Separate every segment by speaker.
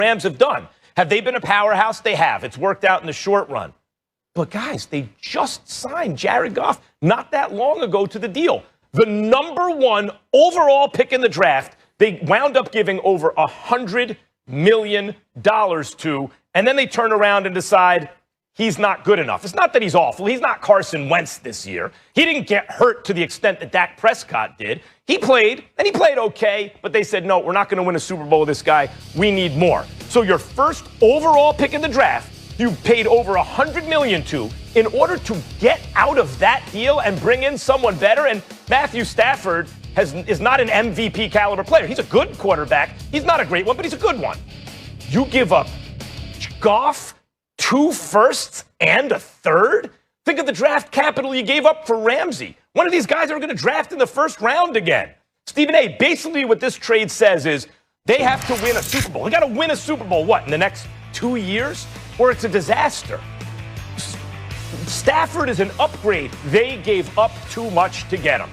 Speaker 1: Rams have done. Have they been a powerhouse? They have. It's worked out in the short run. But, guys, they just signed Jared Goff not that long ago to the deal. The #1 overall pick in the draft, they wound up giving over $100 million to, and then they turn around and decide he's not good enough. It's not that he's awful. He's not Carson Wentz this year. He didn't get hurt to the extent that Dak Prescott did. He played, and he played okay, but they said, no, we're not going to win a Super Bowl with this guy. We need more. So your first overall pick in the draft, you paid over $100 million to in order to get out of that deal and bring in someone better. And Matthew Stafford is not an MVP caliber player. He's a good quarterback. He's not a great one, but he's a good one. You give up Goff, 2 firsts, and a 3rd? Think of the draft capital you gave up for Ramsey. One of these guys are going to draft in the first round again. Stephen A., basically what this trade says is they have to win a Super Bowl. They got to win a Super Bowl, what, in the next 2 years? Or it's a disaster. Stafford is an upgrade. They gave up too much to get him.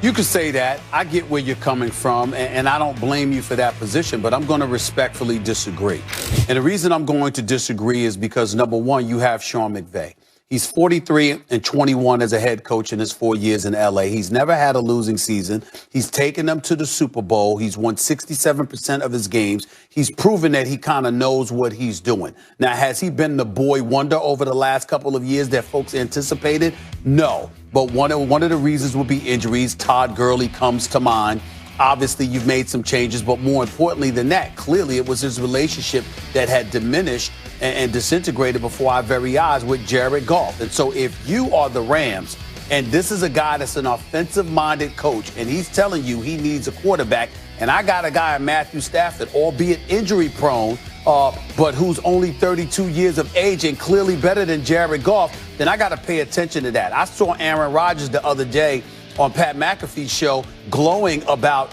Speaker 2: You could say that. I get where you're coming from, and I don't blame you for that position, but I'm going to respectfully disagree. And the reason I'm going to disagree is because, number one, you have Sean McVay. He's 43-21 as a head coach in his 4 years in L.A. He's never had a losing season. He's taken them to the Super Bowl. He's won 67% of his games. He's proven that he kind of knows what he's doing. Now, has he been the boy wonder over the last couple of years that folks anticipated? No. But one of the reasons would be injuries. Todd Gurley comes to mind. Obviously, you've made some changes, but more importantly than that, clearly it was his relationship that had diminished and disintegrated before our very eyes with Jared Goff. And so if you are the Rams, and this is a guy that's an offensive-minded coach, and he's telling you he needs a quarterback, and I got a guy in Matthew Stafford, albeit injury-prone, but who's only 32 years of age and clearly better than Jared Goff, then I got to pay attention to that. I saw Aaron Rodgers the other day on Pat McAfee's show glowing about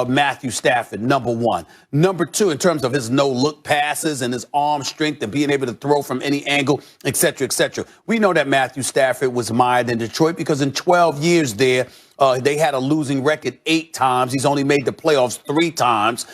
Speaker 2: Matthew Stafford, number one. Number two, in terms of his no-look passes and his arm strength and being able to throw from any angle, et cetera, et cetera. We know that Matthew Stafford was mired in Detroit because in 12 years there, they had a losing record 8 times. He's only made the playoffs 3 times.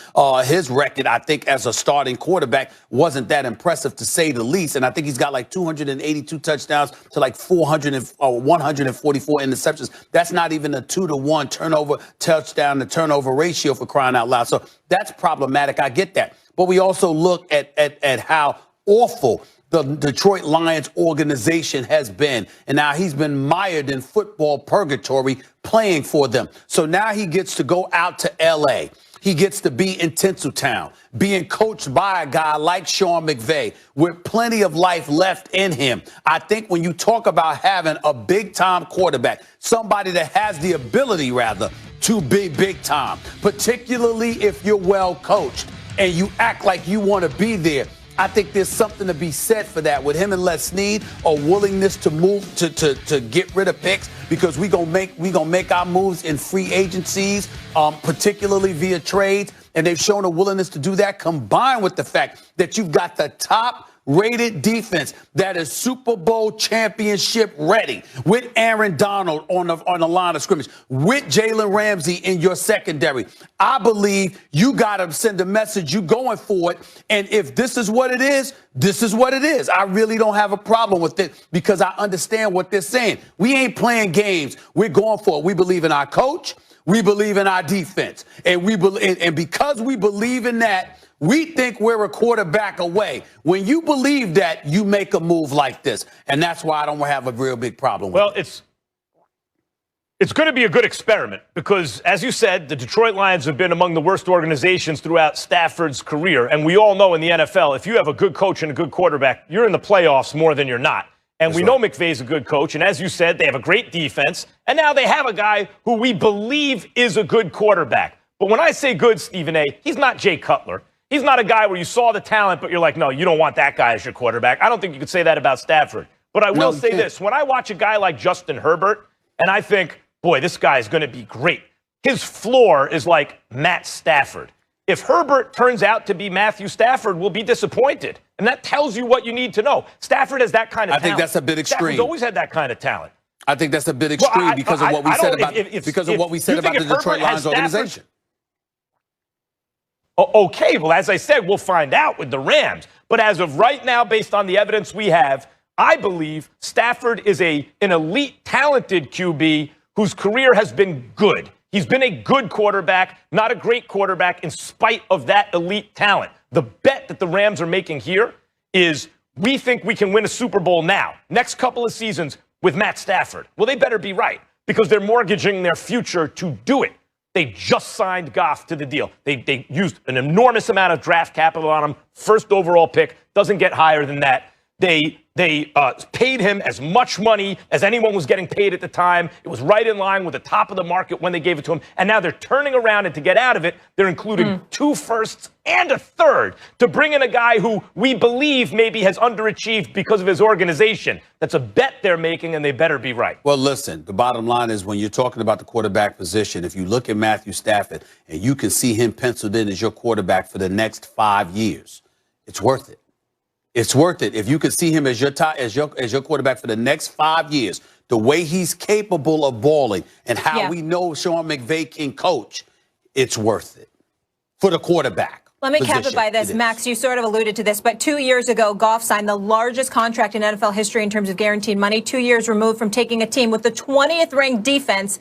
Speaker 2: His record, I think, as a starting quarterback wasn't that impressive, to say the least. And I think he's got like 282 touchdowns to like 144 interceptions. That's not even a 2-to-1 touchdown to turnover ratio, for crying out loud. So that's problematic. I get that. But we also look at how awful the Detroit Lions organization has been. And now he's been mired in football purgatory playing for them. So now he gets to go out to L.A. He gets to be in Tinseltown, being coached by a guy like Sean McVay with plenty of life left in him. I think when you talk about having a big-time quarterback, somebody that has the ability, rather, to be big-time, particularly if you're well coached and you act like you want to be there, I think there's something to be said for that. With him and Les Snead, a willingness to move to get rid of picks, because we gonna make our moves in free agencies, particularly via trades, and they've shown a willingness to do that, combined with the fact that you've got the top-rated defense that is Super Bowl championship ready, with Aaron Donald on the line of scrimmage, with Jalen Ramsey in your secondary. I believe you got to send a message. You going for it. And if this is what it is, this is what it is. I really don't have a problem with it, because I understand what they're saying. We ain't playing games. We're going for it. We believe in our coach. We believe in our defense. And because we believe in that, we think we're a quarterback away. When you believe that, you make a move like this. And that's why I don't have a real big problem with it.
Speaker 1: Well, it's going to be a good experiment because, as you said, the Detroit Lions have been among the worst organizations throughout Stafford's career. And we all know in the NFL, if you have a good coach and a good quarterback, you're in the playoffs more than you're not. And we know McVay's a good coach. And as you said, they have a great defense. And now they have a guy who we believe is a good quarterback. But when I say good, Stephen A., he's not Jay Cutler. He's not a guy where you saw the talent, but you're like, no, you don't want that guy as your quarterback. I don't think you could say that about Stafford. But I will say this. When I watch a guy like Justin Herbert, and I think, boy, this guy is going to be great. His floor is like Matt Stafford. If Herbert turns out to be Matthew Stafford, we'll be disappointed. And that tells you what you need to know. Stafford has that kind of talent.
Speaker 2: I think that's a bit extreme.
Speaker 1: Stafford's always had that kind of talent.
Speaker 2: I think that's a bit extreme because of what we said about the Detroit Lions organization.
Speaker 1: Okay, well, as I said, we'll find out with the Rams. But as of right now, based on the evidence we have, I believe Stafford is an elite, talented QB whose career has been good. He's been a good quarterback, not a great quarterback, in spite of that elite talent. The bet that the Rams are making here is we think we can win a Super Bowl now, next couple of seasons with Matt Stafford. Well, they better be right because they're mortgaging their future to do it. They just signed Goff to the deal. They used an enormous amount of draft capital on him. First overall pick, doesn't get higher than that. They paid him as much money as anyone was getting paid at the time. It was right in line with the top of the market when they gave it to him. And now they're turning around, and to get out of it, they're including 2 firsts and a third to bring in a guy who we believe maybe has underachieved because of his organization. That's a bet they're making, and they better be right.
Speaker 2: Well, listen, the bottom line is when you're talking about the quarterback position, if you look at Matthew Stafford and you can see him penciled in as your quarterback for the next 5 years, it's worth it. It's worth it. If you could see him as your quarterback for the next 5 years, the way he's capable of balling and how we know Sean McVay can coach, it's worth it for the quarterback.
Speaker 3: Let me cap it by this. Max, you sort of alluded to this, but 2 years ago, Goff signed the largest contract in NFL history in terms of guaranteed money, 2 years removed from taking a team with the 20th ranked defense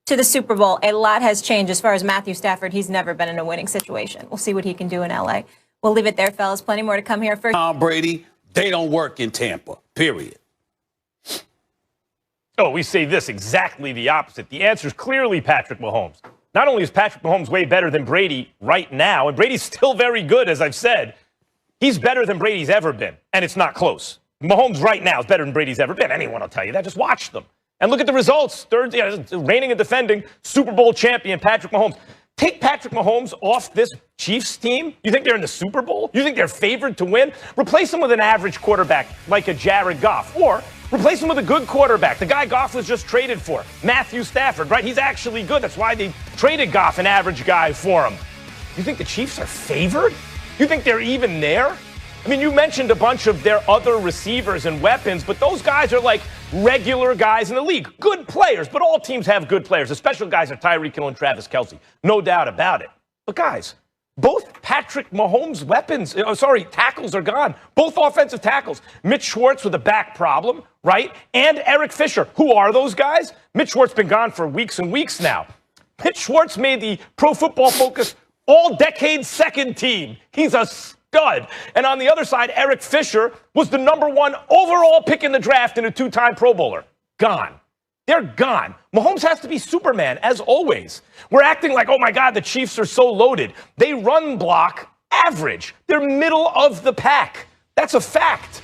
Speaker 3: to the Super Bowl. A lot has changed as far as Matthew Stafford. He's never been in a winning situation. We'll see what he can do in L.A. We'll leave it there, fellas. Plenty more to come here. First,
Speaker 2: Tom Brady, they don't work in Tampa, period.
Speaker 1: Oh, we say this exactly the opposite. The answer is clearly Patrick Mahomes. Not only is Patrick Mahomes way better than Brady right now, and Brady's still very good, as I've said, he's better than Brady's ever been, and it's not close. Mahomes right now is better than Brady's ever been. Anyone will tell you that. Just watch them. And look at the results. Reigning and defending Super Bowl champion Patrick Mahomes. Take Patrick Mahomes off this Chiefs team. You think they're in the Super Bowl? You think they're favored to win? Replace him with an average quarterback like a Jared Goff. Or replace him with a good quarterback. The guy Goff was just traded for, Matthew Stafford, right? He's actually good. That's why they traded Goff, an average guy, for him. You think the Chiefs are favored? You think they're even there? I mean, you mentioned a bunch of their other receivers and weapons, but those guys are like regular guys in the league. Good players, but all teams have good players. The special guys are Tyreek Hill and Travis Kelce. No doubt about it. But guys, both Patrick Mahomes' tackles are gone. Both offensive tackles. Mitch Schwartz with a back problem, right? And Eric Fisher. Who are those guys? Mitch Schwartz been gone for weeks and weeks now. Mitch Schwartz made the Pro Football Focus all-decade second team. He's a stud. And on the other side, Eric Fisher was the #1 overall pick in the draft and a 2-time Pro Bowler. Gone. They're gone. Mahomes has to be Superman, as always. We're acting like, oh my God, the Chiefs are so loaded. They run block average. They're middle of the pack. That's a fact.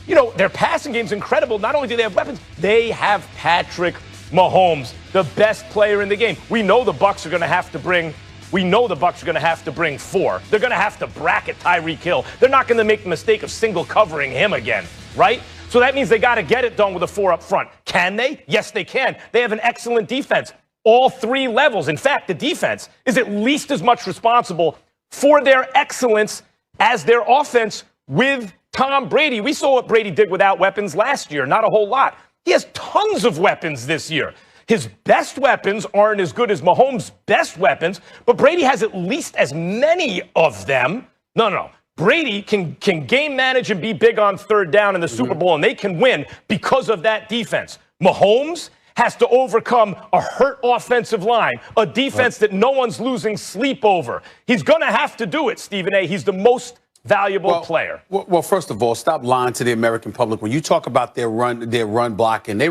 Speaker 1: You know, their passing game's incredible. Not only do they have weapons, they have Patrick Mahomes, the best player in the game. We know the Bucs are going to have to bring 4. They're going to have to bracket Tyreek Hill. They're not going to make the mistake of single covering him again, right? So that means they got to get it done with a 4 up front. Can they? Yes, they can. They have an excellent defense. All 3 levels. In fact, the defense is at least as much responsible for their excellence as their offense with Tom Brady. We saw what Brady did without weapons last year. Not a whole lot. He has tons of weapons this year. His best weapons aren't as good as Mahomes' best weapons, but Brady has at least as many of them. No. Brady can game manage and be big on third down in the Super Bowl, and they can win because of that defense. Mahomes has to overcome a hurt offensive line, a defense that no one's losing sleep over. He's going to have to do it, Stephen A. He's the most valuable player.
Speaker 2: Well, first of all, stop lying to the American public. When you talk about their run blocking, they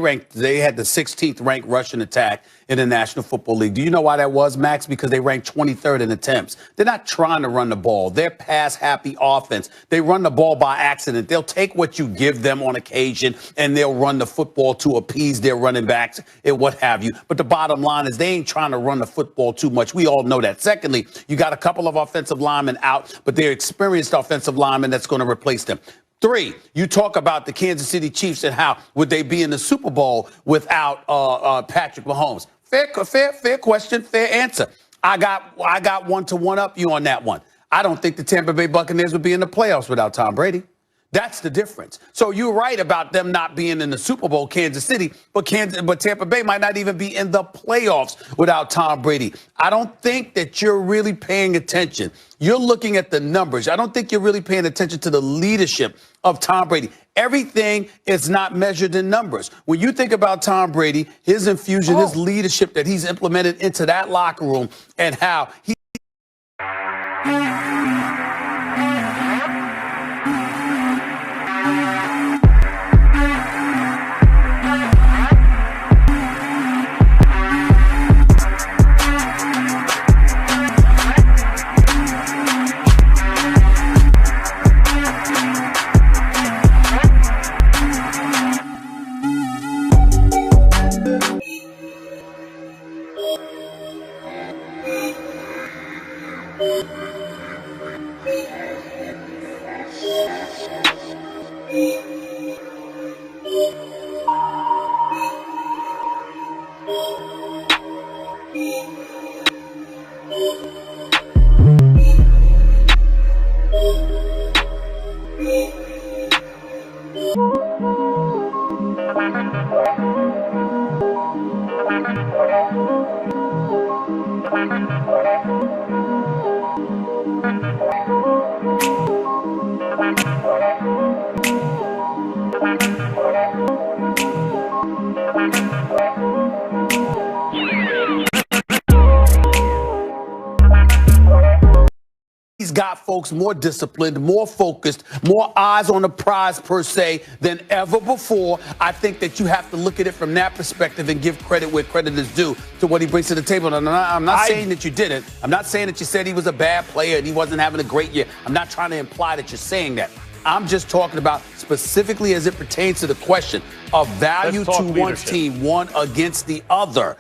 Speaker 2: had the 16th ranked rushing attack in the National Football League. Do you know why that was, Max? Because they ranked 23rd in attempts. They're not trying to run the ball. They're pass-happy offense. They run the ball by accident. They'll take what you give them on occasion, and they'll run the football to appease their running backs and what have you. But the bottom line is they ain't trying to run the football too much. We all know that. Secondly, you got a couple of offensive linemen out, but they're experienced offensive linemen that's going to replace them. 3, you talk about the Kansas City Chiefs and how would they be in the Super Bowl without Patrick Mahomes. Fair question, fair answer. I got one to one up you on that one. I don't think the Tampa Bay Buccaneers would be in the playoffs without Tom Brady. That's the difference. So you're right about them not being in the Super Bowl, Kansas City, but Tampa Bay might not even be in the playoffs without Tom Brady. I don't think that you're really paying attention. You're looking at the numbers. I don't think you're really paying attention to the leadership of Tom Brady. Everything is not measured in numbers. When you think about Tom Brady, his infusion, his leadership that he's implemented into that locker room and how he he's got folks more disciplined, more focused, more eyes on the prize per se than ever before. I think that you have to look at it from that perspective and give credit where credit is due to what he brings to the table. And I'm not saying that you didn't. I'm not saying that you said he was a bad player and he wasn't having a great year. I'm not trying to imply that you're saying that. I'm just talking about specifically as it pertains to the question of value to one team, one against the other.